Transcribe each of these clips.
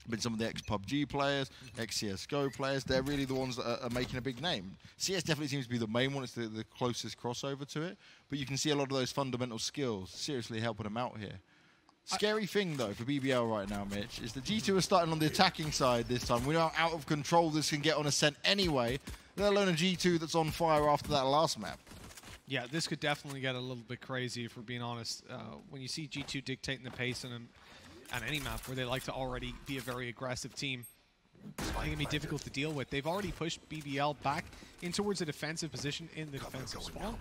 been some of the ex-PUBG players, ex-CSGO players. They're really the ones that are making a big name. CS definitely seems to be the main one. It's the closest crossover to it. But you can see a lot of those fundamental skills seriously helping them out here. Scary thing, though, for BBL right now, Mitch, is the G2 are starting on the attacking side this time. We know how out of control this can get on Ascent anyway, let alone a G2 that's on fire after that last map. Yeah, this could definitely get a little bit crazy, if we're being honest. When you see G2 dictating the pace on any map where they like to already be a very aggressive team, it's going to be difficult to deal with. They've already pushed BBL back in towards a defensive position in the defensive spawn.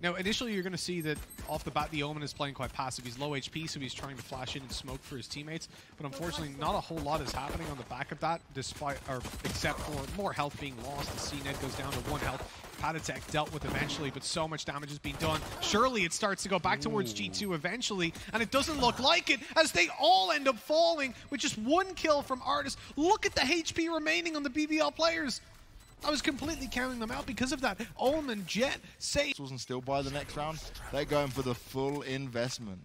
Now, initially, you're going to see that off the bat, the Omen is playing quite passive. He's low HP, so he's trying to flash in and smoke for his teammates. But unfortunately, not a whole lot is happening on the back of that, except for more health being lost. The CNED goes down to 1 health. Patatek dealt with eventually, but so much damage is being done. Surely it starts to go back towards G2 eventually, and it doesn't look like it, as they all end up falling with just 1 kill from Artis. Look at the HP remaining on the BBL players. I was completely counting them out because of that. Omen, Jet, Say. Wasn't still by the next round. They're going for the full investment.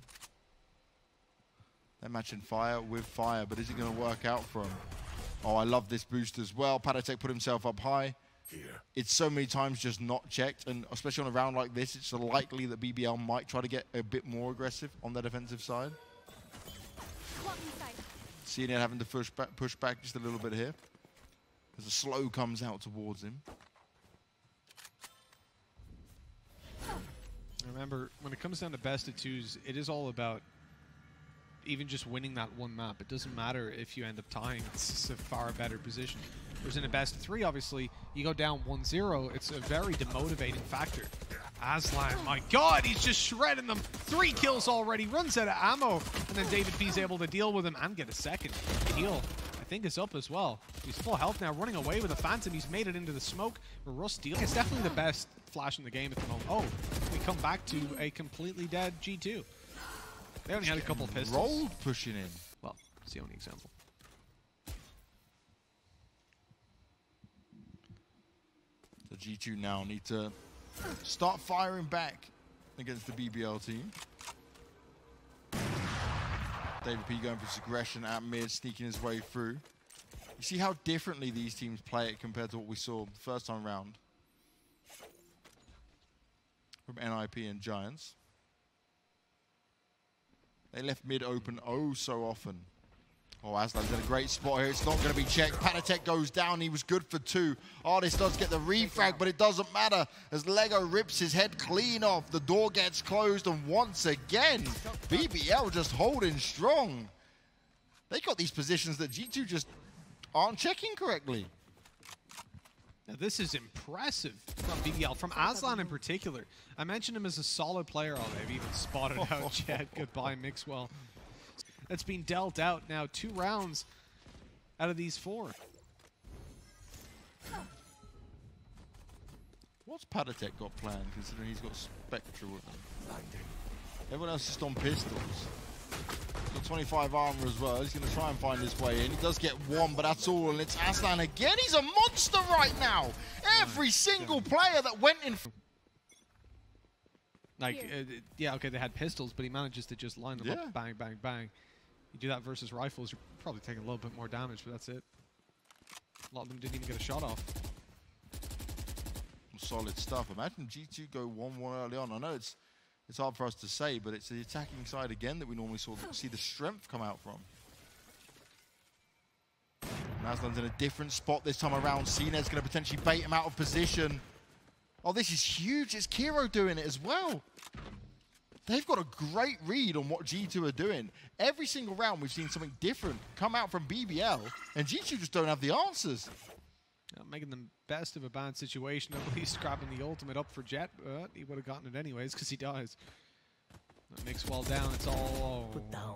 They're matching fire with fire, but is it going to work out for them? Oh, I love this boost as well. Patatek put himself up high. It's so many times just not checked, and especially on a round like this, it's likely that BBL might try to get a bit more aggressive on the defensive side. CNED having to push back just a little bit here as the slow comes out towards him. Remember, when it comes down to best of twos, it is all about even just winning that one map. It doesn't matter if you end up tying. It's a far better position. Whereas in a best of 3, obviously, you go down 1-0. It's a very demotivating factor. Aslan, my God, he's just shredding them. 3 kills already, runs out of ammo. And then David P's able to deal with him and get a second. The heal, I think, is up as well. He's full health now, running away with a Phantom. He's made it into the smoke. Russ deal. It's definitely the best flash in the game at the moment. Oh, we come back to a completely dead G2. They only had a couple of pistols. Rolled pushing in. Well, it's the only example. The G2 now need to start firing back against the BBL team. David P going for his aggression at mid, sneaking his way through. You see how differently these teams play it compared to what we saw the first time round from NIP and Giants. They left mid open oh so often. Oh, Aslan's in a great spot here. It's not going to be checked. Patatek goes down. He was good for 2. Artis does get the refrag, but it doesn't matter as LEGOO rips his head clean off. The door gets closed, and once again, BBL just holding strong. They got these positions that G2 just aren't checking correctly. Now, this is impressive from BBL, from Aslan in particular. I mentioned him as a solid player. Oh, they've even spotted out Jet. Goodbye, Mixwell. That's been dealt out now. 2 rounds out of these 4. What's Patatek got planned, considering he's got Spectra with him? Everyone else is just on pistols. He's got 25 armor as well. He's going to try and find his way in. He does get 1, but that's all. And it's Aslan again. He's a monster right now. Every single player that went in. Like, yeah, okay, they had pistols, but he manages to just line them up. Bang, bang, bang. You do that versus rifles, you're probably taking a little bit more damage, but that's it. A lot of them didn't even get a shot off. Solid stuff. Imagine G2 go 1-1 early on. I know it's hard for us to say, but it's the attacking side again that we normally see the strength come out from. Aslan's in a different spot this time around. CNED's going to potentially bait him out of position. Oh, this is huge. It's Kiro doing it as well. They've got a great read on what G2 are doing. Every single round we've seen something different come out from BBL, and G2 just don't have the answers. Making them best of a bad situation, at least grabbing the ultimate up for Jet, but he would have gotten it anyways because he dies. Mix well down, it's all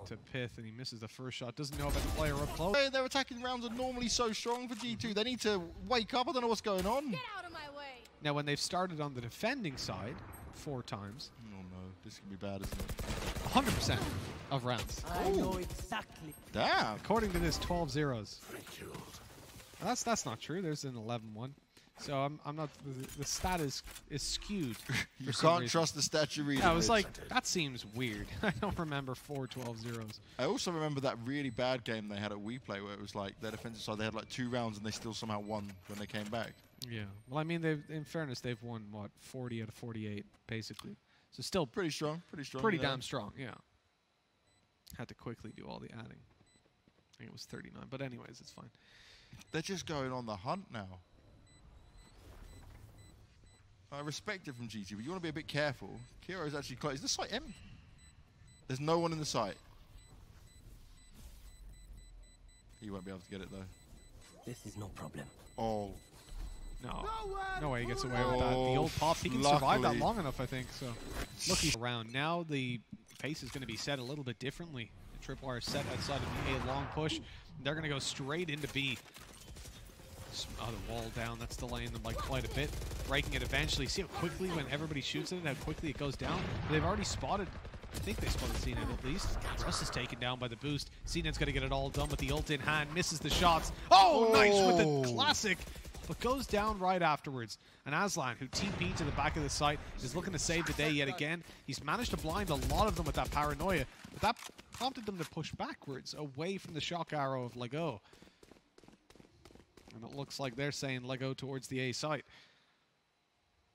to Pith, and he misses the first shot. Doesn't know about the player up close. Their attacking rounds are normally so strong for G2. They need to wake up. I don't know what's going on. Get out of my way. Now, when they've started on the defending side 4 times. Oh no, this can be bad, isn't it? 100% of rounds. I know exactly. Damn. According to this, 12 zeros. That's not true. There's an 11-1. So I'm not. The stat is skewed. You can't trust the stat you're reading. I was like, that seems weird. I don't remember 4 12-0s. I also remember that really bad game they had at WePlay where it was like their defensive side, they had like 2 rounds and they still somehow won when they came back. Yeah. Well, I mean, in fairness, they've won, what, 40 out of 48, basically. So still pretty strong. Pretty strong. Pretty damn strong, yeah. Had to quickly do all the adding. I think it was 39, but anyways, it's fine. They're just going on the hunt now. I respect it from G2, but you want to be a bit careful. Kiro's actually close. Is the site empty? There's no one in the site. He won't be able to get it though. This is no problem. Oh. No way he gets away with that. The old pop, he can survive that long enough, I think. So, lucky around. Now the pace is going to be set a little bit differently. The tripwire set outside of the A long push. They're going to go straight into B. The wall down, that's delaying them like quite a bit. Breaking it eventually. See how quickly when everybody shoots at it, how quickly it goes down. But they've already spotted, I think they spotted CNED at least. Russ is taken down by the boost. CNED's got to get it all done with the ult in hand. Misses the shots. Oh, nice with the classic. But goes down right afterwards. And Aslan, who TP'd to the back of the site, is looking to save the day yet again. He's managed to blind a lot of them with that paranoia. But that prompted them to push backwards, away from the shock arrow of LEGOO. And it looks like they're saying LEGOO towards the A site.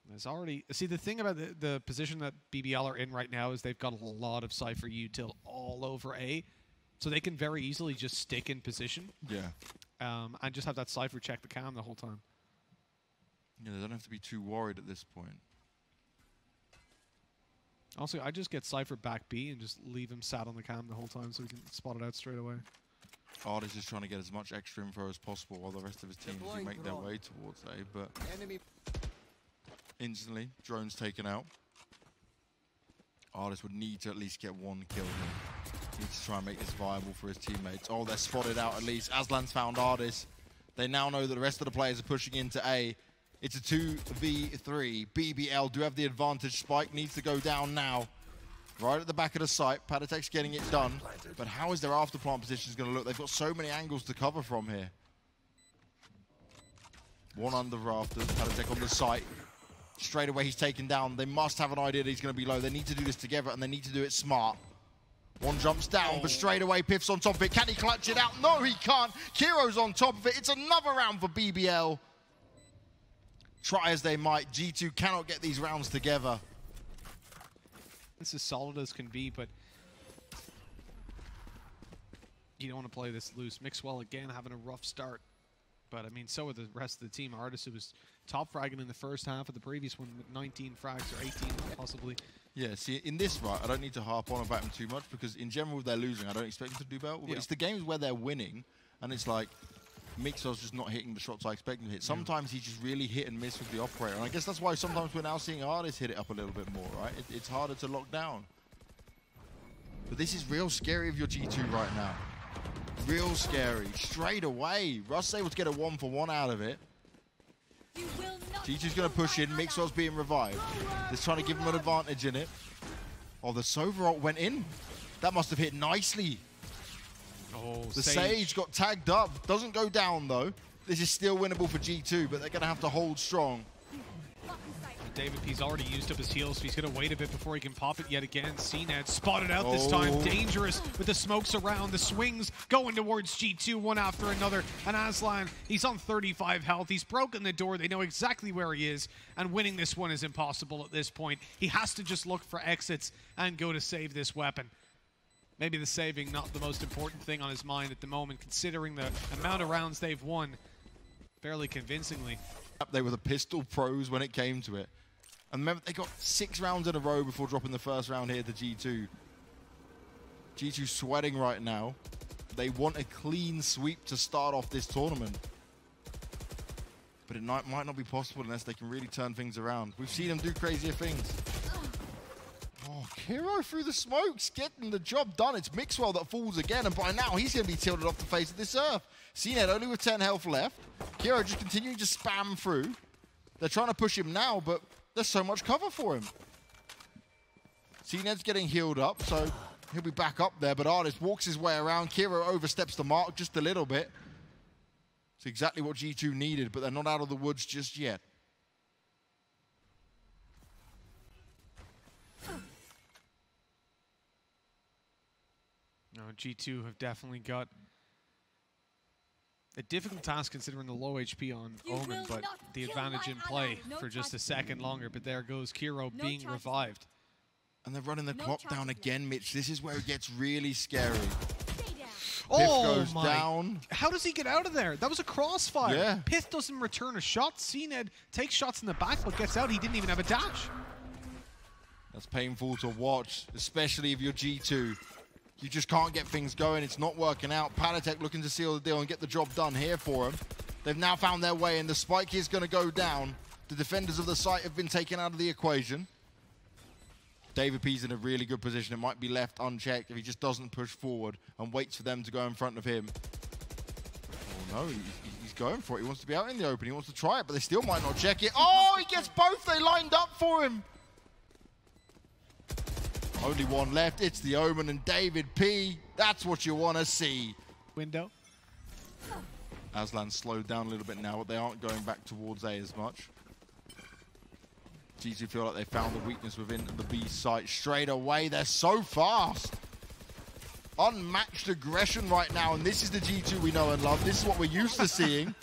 There's already... See, the thing about the position that BBL are in right now is they've got a lot of Cypher util all over A. So they can very easily just stick in position. Yeah. And just have that Cypher check the cam the whole time. Yeah, they don't have to be too worried at this point. Also, I just get Cypher back B and just leave him sat on the cam the whole time so we can spot it out straight away. Ardis is trying to get as much extra info as possible while the rest of his teams do make their way towards A, but instantly, drone's taken out. Ardis would need to at least get 1 kill here. Needs to try and make this viable for his teammates. Oh, they're spotted out at least. Aslan's found Ardis. They now know that the rest of the players are pushing into A. It's a 2v3. BBL do have the advantage. Spike needs to go down now. Right at the back of the site. Patatek's getting it done. But how is their afterplant position going to look? They've got so many angles to cover from here. One under rafters. Patatek on the site. Straight away he's taken down. They must have an idea that he's going to be low. They need to do this together and they need to do it smart. One jumps down, but straight away Piff's on top of it. Can he clutch it out? No, he can't. Kiro's on top of it. It's another round for BBL. Try as they might, G2 cannot get these rounds together. This is solid as can be, but you don't want to play this loose. Mixwell again having a rough start. But I mean, so are the rest of the team. Artis, who was top fragging in the first half of the previous one with 19 frags, or 18 possibly. Yeah, see, in this, right, I don't need to harp on about him too much because in general, if they're losing, I don't expect them to do well. But it's the games where they're winning, and it's like, Mixwell's just not hitting the shots I expect him to hit. Sometimes he's just really hit and miss with the operator. And I guess that's why sometimes we're now seeing Artis hit it up a little bit more, right? It's harder to lock down. But this is real scary if you're G2 right now. Real scary. Straight away. Russ able to get a 1-for-1 out of it. G2's going to push in. Mixwell's being revived. They're trying to give him an advantage in it. Oh, the Sova ult went in. That must have hit nicely. Oh, the Sage got tagged up. Doesn't go down, though. This is still winnable for G2, but they're going to have to hold strong. David P's already used up his heals, so he's going to wait a bit before he can pop it yet again. CNED spotted out this time. Dangerous with the smokes around. The swings going towards G2 one after another. And Aslan, he's on 35 health. He's broken the door. They know exactly where he is. And winning this one is impossible at this point. He has to just look for exits and go to save this weapon. Maybe the saving not the most important thing on his mind at the moment, considering the amount of rounds they've won fairly convincingly. They were the pistol pros when it came to it. And remember, they got 6 rounds in a row before dropping the first round here to G2. G2 sweating right now. They want a clean sweep to start off this tournament. But it might not be possible unless they can really turn things around. We've seen them do crazier things. Oh, Kiro through the smokes, getting the job done. It's Mixwell that falls again, and by now he's going to be tilted off the face of this earth. CNED only with 10 health left. Kiro just continuing to spam through. They're trying to push him now, but there's so much cover for him. CNED's getting healed up, so he'll be back up there, but Ardis walks his way around. Kiro oversteps the mark just a little bit. It's exactly what G2 needed, but they're not out of the woods just yet. No, G2 have definitely got a difficult task considering the low HP on Omen, but the advantage in play for just a second longer. But there goes Kiro being revived. And they're running the clock down again, Mitch. This is where it gets really scary. Oh, goes down. How does he get out of there? That was a crossfire. Yeah. Pith doesn't return a shot. CNED takes shots in the back, but gets out. He didn't even have a dash. That's painful to watch, especially if you're G2. You just can't get things going. It's not working out. Palatech looking to seal the deal and get the job done here for him. They've now found their way, and the spike is going to go down. The defenders of the site have been taken out of the equation. David P's in a really good position. It might be left unchecked if he just doesn't push forward and waits for them to go in front of him. Oh, no, he's going for it. He wants to be out in the open. He wants to try it, but they still might not check it. Oh, he gets both. They lined up for him. Only one left. It's the Omen and David P. That's what you want to see. Window. Aslan slowed down a little bit now, but they aren't going back towards A as much. G2 feel like they found the weakness within the B site straight away. They're so fast. Unmatched aggression right now, and this is the G2 we know and love. This is what we're used to seeing.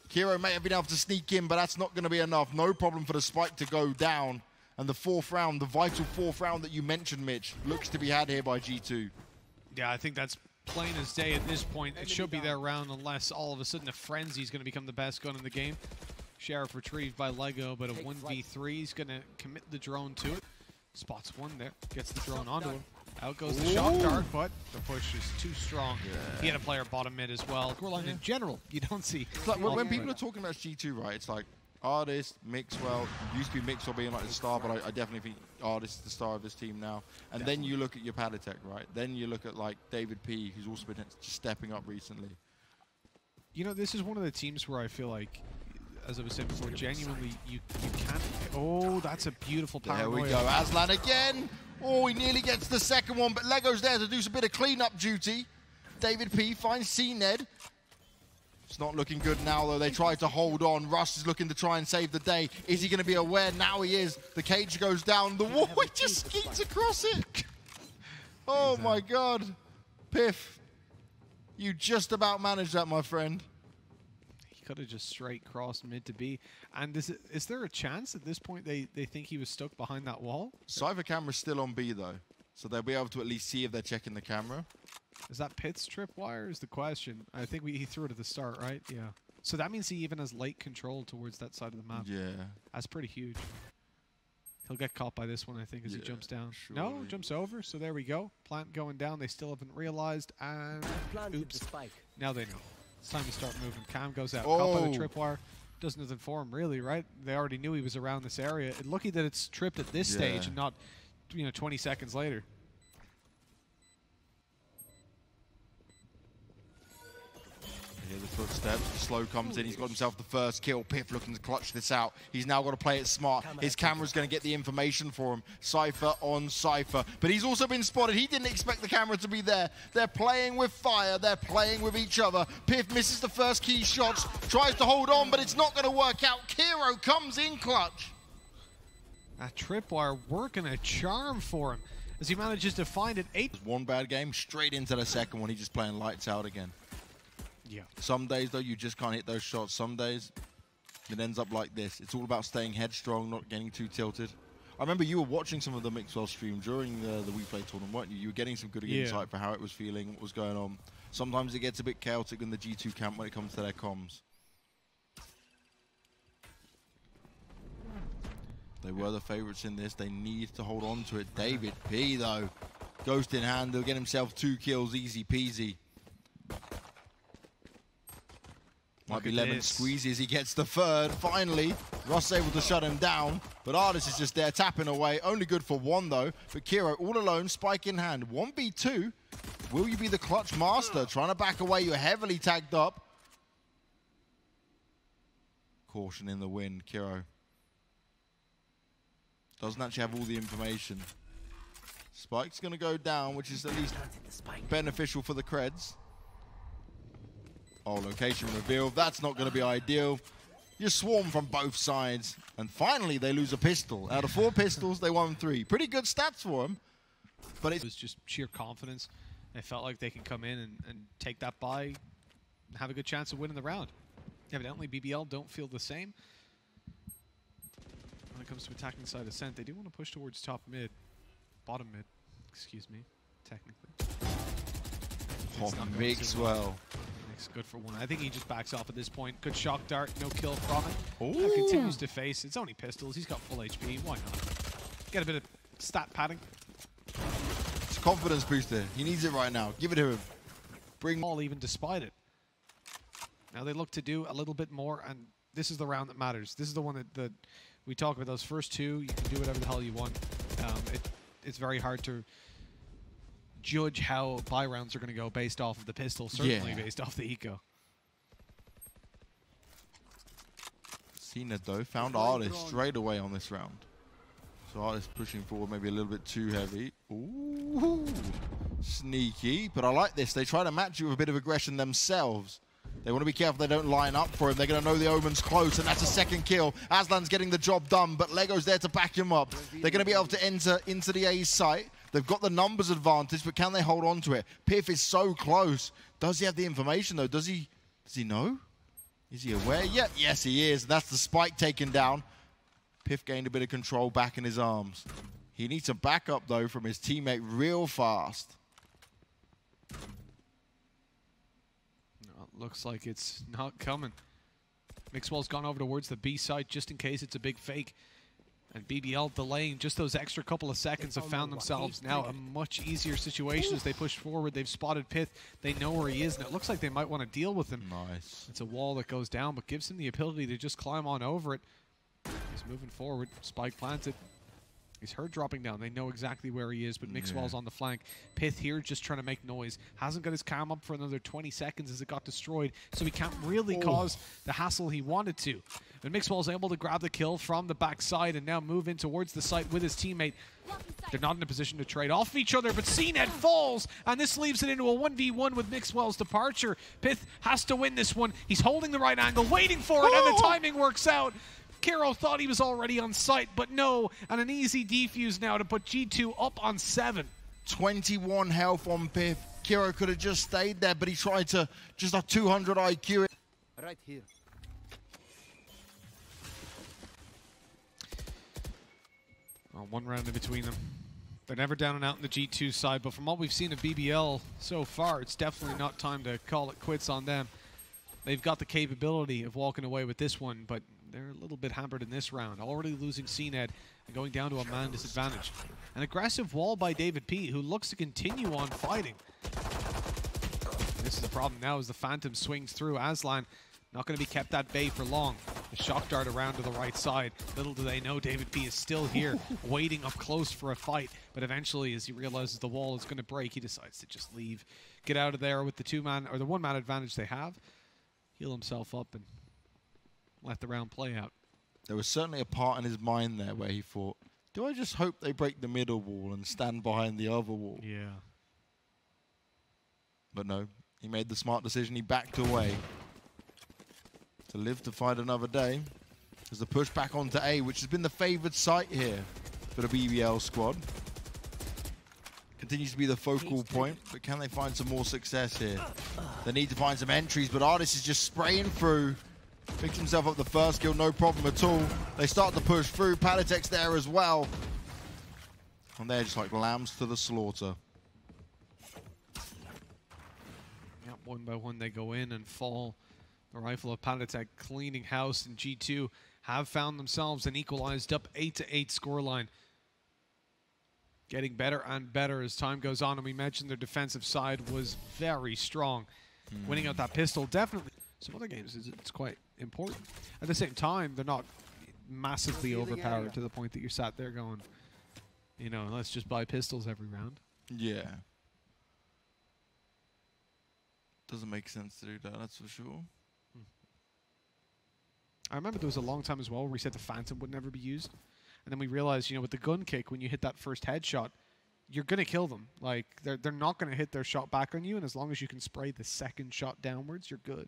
Kiro may have been able to sneak in, but that's not going to be enough. No problem for the spike to go down. And the fourth round, the vital fourth round that you mentioned, Mitch, looks to be had here by G2. Yeah, I think that's plain as day at this point. It should be their round unless all of a sudden a frenzy is going to become the best gun in the game. Sheriff retrieved by LEGOO, but a 1v3. He's going to commit the drone to it. Spots one there, gets the drone onto him. Out goes the shock dart, but the push is too strong. Yeah. He had a player bottom mid as well. Goreline in general, you don't see. It's like when people are talking about G2, right, it's like Artist, Mixwell, used to be Mixwell being like the star, but I definitely think Artist is the star of this team now. And then you look at your Palatech, right? Then you look at like David P, who's also been just stepping up recently. You know, this is one of the teams where I feel like, as I was saying before, genuinely you can't. Oh, that's a beautiful paranoia. There we go, Aslan again. Oh, he nearly gets the second one, but LEGOO's there to do some bit of cleanup duty. David P finds CNED. It's not looking good now, though. They try to hold on. Russ is looking to try and save the day. Is he going to be aware? Now he is. The cage goes down. The wall, he just skeets across it. Oh, my God. Piff, you just about managed that, my friend. He could have just straight crossed mid to B. And is there a chance at this point they think he was stuck behind that wall? Cypher camera's still on B, though. So they'll be able to at least see if they're checking the camera. Is that Pitt's tripwire is the question. I think he threw it at the start, right? Yeah. So that means he even has light control towards that side of the map. Yeah. That's pretty huge. He'll get caught by this one, I think, as he jumps down. Surely. No, jumps over. So there we go. Plant going down. They still haven't realized. And oops. Now they know. It's time to start moving. Cam goes out. Caught by the tripwire. Does nothing for him, really, right? They already knew he was around this area. And lucky that it's tripped at this stage and not, 20 seconds later. Hear the footsteps. Slow comes in. He's got himself the first kill. Piff looking to clutch this out. He's now got to play it smart. His camera's going to get the information for him. Cypher on Cypher. But he's also been spotted. He didn't expect the camera to be there. They're playing with fire. They're playing with each other. Piff misses the first key shots. Tries to hold on, but it's not going to work out. Kiro comes in clutch. That tripwire working a charm for him as he manages to find it. 8. One bad game, straight into the second one. He's just playing lights out again. Yeah. Some days, though, you just can't hit those shots. Some days, it ends up like this. It's all about staying headstrong, not getting too tilted. I remember you were watching some of the Mixwell stream during the WePlay tournament, weren't you? You were getting some good insight for how it was feeling, what was going on. Sometimes it gets a bit chaotic in the G2 camp when it comes to their comms. They were the favourites in this. They need to hold on to it. David P, though, ghost in hand. He'll get himself 2 kills, easy peasy. Might be lemon squeezy as he gets the third. Finally, Ross able to shut him down, but Artist is just there tapping away. Only good for 1, though. But Kiro all alone, spike in hand. 1v2. Will you be the clutch master? Trying to back away. You're heavily tagged up. Caution in the wind, Kiro. Doesn't actually have all the information. Spike's going to go down, which is at least beneficial for the creds. Oh, location reveal. That's not going to be ideal. You swarm from both sides. And finally, they lose a pistol. Out of 4 pistols, they won 3. Pretty good stats for them. But It was just sheer confidence. They felt like they can come in and take that bye and have a good chance of winning the round. Evidently, BBL don't feel the same. When it comes to attacking side ascent, they do want to push towards top mid. Bottom mid, excuse me, technically. oh, Mixwell. Makes good for one. I think he just backs off at this point. Good shock dart, no kill from it. Ooh. Continues to face. It's only pistols. He's got full HP. Why not? Get a bit of stat padding. It's a confidence booster. He needs it right now. Give it to him. Bring All even despite it. Now they look to do a little bit more, and this is the round that matters. This is the one that we talk about. Those first 2, you can do whatever the hell you want. It's very hard to judge how bye rounds are going to go based off of the pistol, certainly based off the eco. Cena, though, found Artist straight away on this round. So Artist pushing forward maybe a little bit too heavy. Ooh, sneaky. But I like this. They try to match you with a bit of aggression themselves. They want to be careful they don't line up for him. They're going to know the Omen's close, and that's a second kill. Aslan's getting the job done, but LEGOO's there to back him up. They're going to be able to enter into the A's site. They've got the numbers advantage, but can they hold on to it? Piff is so close. Does he have the information, though? Does he know? Is he aware yet? Yes, he is. That's the spike taken down. Piff gained a bit of control back in his arms. He needs a backup, though, from his teammate real fast. Looks like it's not coming. Mixwell's gone over towards the B side just in case it's a big fake. And BBL delaying just those extra couple of seconds have found themselves now a much easier situation as they push forward. They've spotted Pith. They know where he is, and it looks like they might want to deal with him. Nice. It's a wall that goes down, but gives him the ability to just climb on over it. He's moving forward. Spike planted. He's heard dropping down. They know exactly where he is, but Mixwell's on the flank. Pith here just trying to make noise. Hasn't got his cam up for another 20 seconds as it got destroyed, so he can't really cause the hassle he wanted to. But Mixwell's able to grab the kill from the backside and now move in towards the site with his teammate. They're not in a position to trade off each other, but CNED falls, and this leaves it into a 1v1 with Mixwell's departure. Pith has to win this one. He's holding the right angle, waiting for it, and the timing works out. Kiro thought he was already on site, but no, and an easy defuse now to put G2 up on 7. 21 health on Piff. Kiro could have just stayed there, but he tried to just a 200 IQ. Right here. Well, one round in between them. They're never down and out in the G2 side, but from what we've seen of BBL so far, it's definitely not time to call it quits on them. They've got the capability of walking away with this one, but they're a little bit hampered in this round. Already losing CNED and going down to a man disadvantage. An aggressive wall by David P, who looks to continue on fighting. This is the problem now as the Phantom swings through. Aslan not going to be kept at bay for long. The shock dart around to the right side. Little do they know David P is still here, waiting up close for a fight. But eventually, as he realizes the wall is going to break, he decides to just leave. Get out of there with the 2-man, or the 1-man advantage they have. Heal himself up and let the round play out. There was certainly a part in his mind there where he thought, do I just hope they break the middle wall and stand behind the other wall? Yeah. But no, he made the smart decision. He backed away to live to fight another day. There's a push back onto A, which has been the favoured site here for the BBL squad. Continues to be the focal point, but can they find some more success here? They need to find some entries, but Artist is just spraying through. Picks himself up the first kill, no problem at all. They start to push through. Palitek's there as well. And they're just like lambs to the slaughter. Yep, one by one they go in and fall. The rifle of Palitek cleaning house, and G2 have found themselves an equalized up 8-8 scoreline. Getting better and better as time goes on, and we mentioned their defensive side was very strong. Winning out that pistol, definitely. Some other games, it's quite important. At the same time, they're not massively overpowered to the point that you're sat there going, you know, let's just buy pistols every round. Yeah. Doesn't make sense to do that, that's for sure. I remember there was a long time as well where we said the Phantom would never be used. And then we realized, you know, with the gun kick, when you hit that first headshot, you're going to kill them. Like, they're not going to hit their shot back on you, and as long as you can spray the second shot downwards, you're good.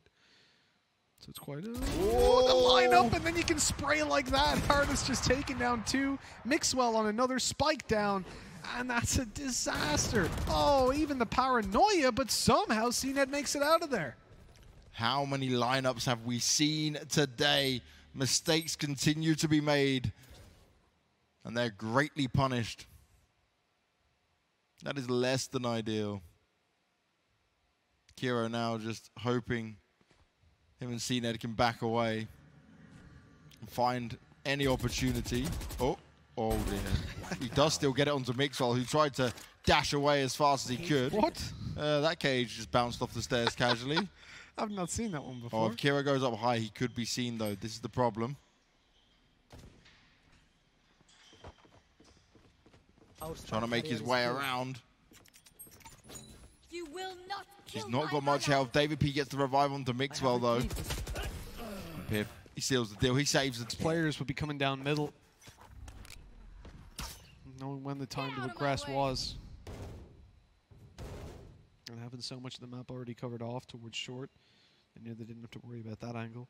So it's quite a the lineup, and then you can spray like that. Artis just taking down 2. Mixwell on another spike down, and that's a disaster. Oh, even the paranoia, but somehow CNED makes it out of there. How many lineups have we seen today? Mistakes continue to be made, and they're greatly punished. That is less than ideal. Kiro now just hoping him and CNED can back away and find any opportunity. Oh dear. He does still get it onto Mixwell, who tried to dash away as fast as he could. What? That cage just bounced off the stairs casually. I've not seen that one before. Oh, if Kiro goes up high, he could be seen, though. This is the problem. Trying to make his way around. You will not kill He's not my got much runner. health. David P gets the revive onto Mixwell, though. Piff, he seals the deal. He saves the Players would be coming down middle, knowing when the time to regress was. And having so much of the map already covered off towards short, they knew they didn't have to worry about that angle.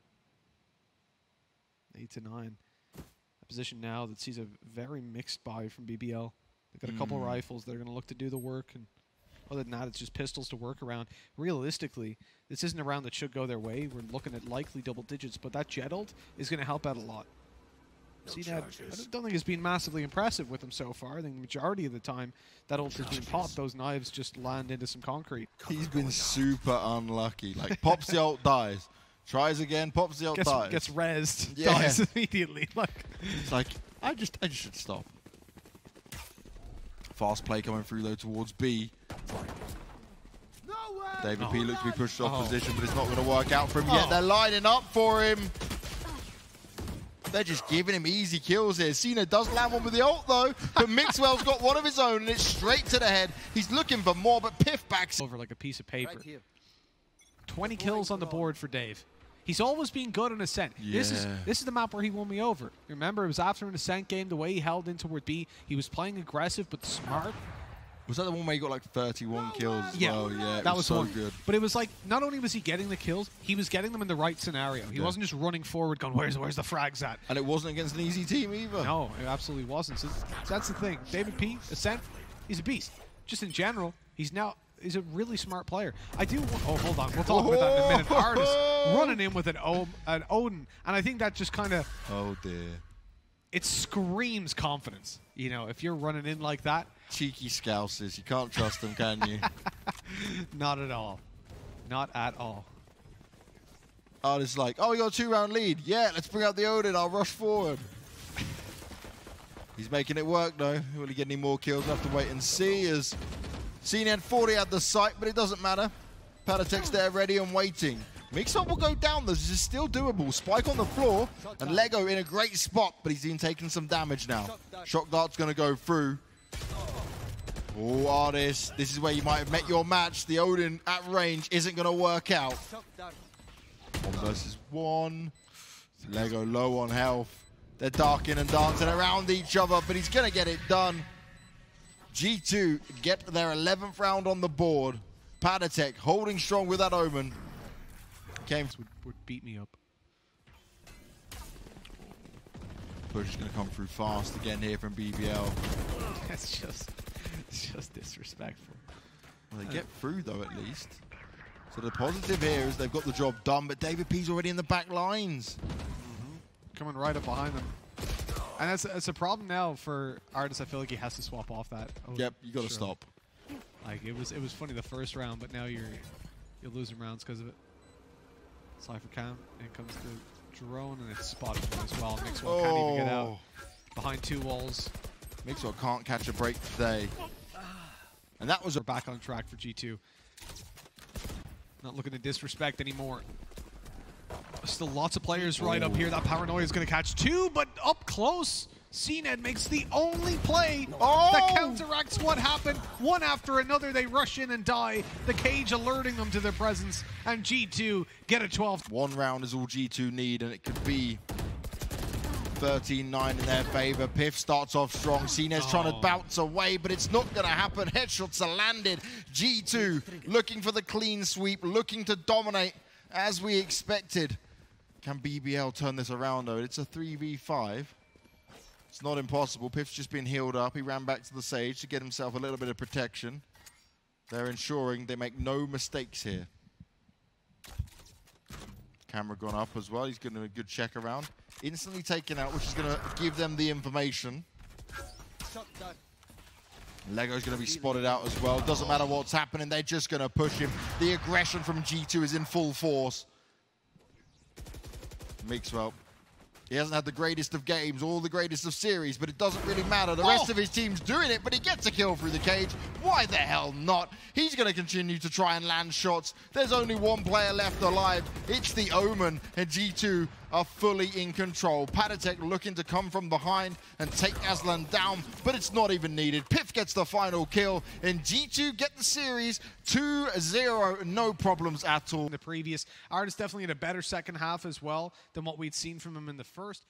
8 to 9. A position now that sees a very mixed buy from BBL. They've got a couple rifles. They're going to look to do the work, and other than that, it's just pistols to work around. Realistically, this isn't a round that should go their way. We're looking at likely double digits, but that jet ult is going to help out a lot. CNED, I don't think it's been massively impressive with them so far. I think the majority of the time that ult has been popped, those knives just land into some concrete. He's been super unlucky. Like, pops the ult, dies. Tries again, pops the ult, dies. Gets rezzed, Yeah. dies immediately. It's like, I just should stop. Fast play coming through, though, towards B. David P looks to be pushed off position, but it's not going to work out for him yet. They're lining up for him. They're just giving him easy kills here. CNED does land one with the ult, though, but Mixwell's got one of his own, and it's straight to the head. He's looking for more, but Piff backs over like a piece of paper. 20 kills on the board for Dave. He's always been good on Ascent. Yeah. This is the map where he won me over. Remember, it was after an Ascent game, the way he held in toward B. He was playing aggressive but smart. Was that the one where he got like 31 kills as well? Yeah, that was so one. good. But it was like, not only was he getting the kills, he was getting them in the right scenario. He wasn't just running forward going, where's the frags at? And it wasn't against an easy team either. No, it absolutely wasn't. So that's the thing. David P, Ascent, he's a beast. Just in general, he's a really smart player. I do. Oh, hold on. We'll talk about that in a minute. Artis running in with an Odin, and I think that just kind of. Oh dear. It screams confidence. You know, if you're running in like that. Cheeky scousers. You can't trust them, can you? Not at all. Not at all. Artis like, oh, we got a 2-round lead. Yeah, let's bring out the Odin. I'll rush forward. He's making it work though. Will he get any more kills? We'll have to wait and see. As CNED 40 at the site, but it doesn't matter. Padatek's there ready and waiting. Mix-up will go down. This is still doable. Spike on the floor, and LEGOO in a great spot, but he's been taking some damage now. Shock Dart's going to go through. Oh, Artis, this is where you might have met your match. The Odin at range isn't going to work out. 1 versus 1. LEGOO low on health. They're darking and dancing around each other, but he's going to get it done. G2 get their 11th round on the board. Padatek holding strong with that Omen. Would beat me up. Push is going to come through fast again here from BBL. It's just disrespectful. Well, they get through though at least. So the positive here is they've got the job done, but David P's already in the back lines. Coming right up behind them. And it's a problem now for Artis. I feel like he has to swap off that. Yep, you got to stop. Like it was funny the first round, but now you're losing rounds because of it. Cypher cam, in comes the drone, and it's spotted as well. Mixwell can't even get out behind 2 walls. Mixwell can't catch a break today. And that was We're back on track for G2. Not looking to disrespect anymore. Still lots of players right up here. That paranoia is going to catch 2, but up close, CNED makes the only play that counteracts what happened. One after another, they rush in and die. The cage alerting them to their presence, and G2 get a 12th. 1 round is all G2 need, and it could be 13-9 in their favor. Piff starts off strong. Sinez trying to bounce away, but it's not going to happen. Headshots are landed. G2 looking for the clean sweep, looking to dominate as we expected. Can BBL turn this around, though? It's a 3v5. It's not impossible. Piff's just been healed up. He ran back to the Sage to get himself a little bit of protection. They're ensuring they make no mistakes here. Camera gone up as well. He's getting a good check around. Instantly taken out, which is going to give them the information. LEGOO's going to be spotted out as well. Doesn't matter what's happening. They're just going to push him. The aggression from G2 is in full force. Mixwell. He hasn't had the greatest of games or the greatest of series, but it doesn't really matter. The rest of his team's doing it, but he gets a kill through the cage. Why the hell not? He's going to continue to try and land shots. There's only one player left alive. It's the Omen, and G2 are fully in control. Patatek looking to come from behind and take Aslan down, but it's not even needed. Piff gets the final kill, and G2 get the series 2-0. No problems at all. The previous Art is definitely in a better second half as well than what we'd seen from him in the first.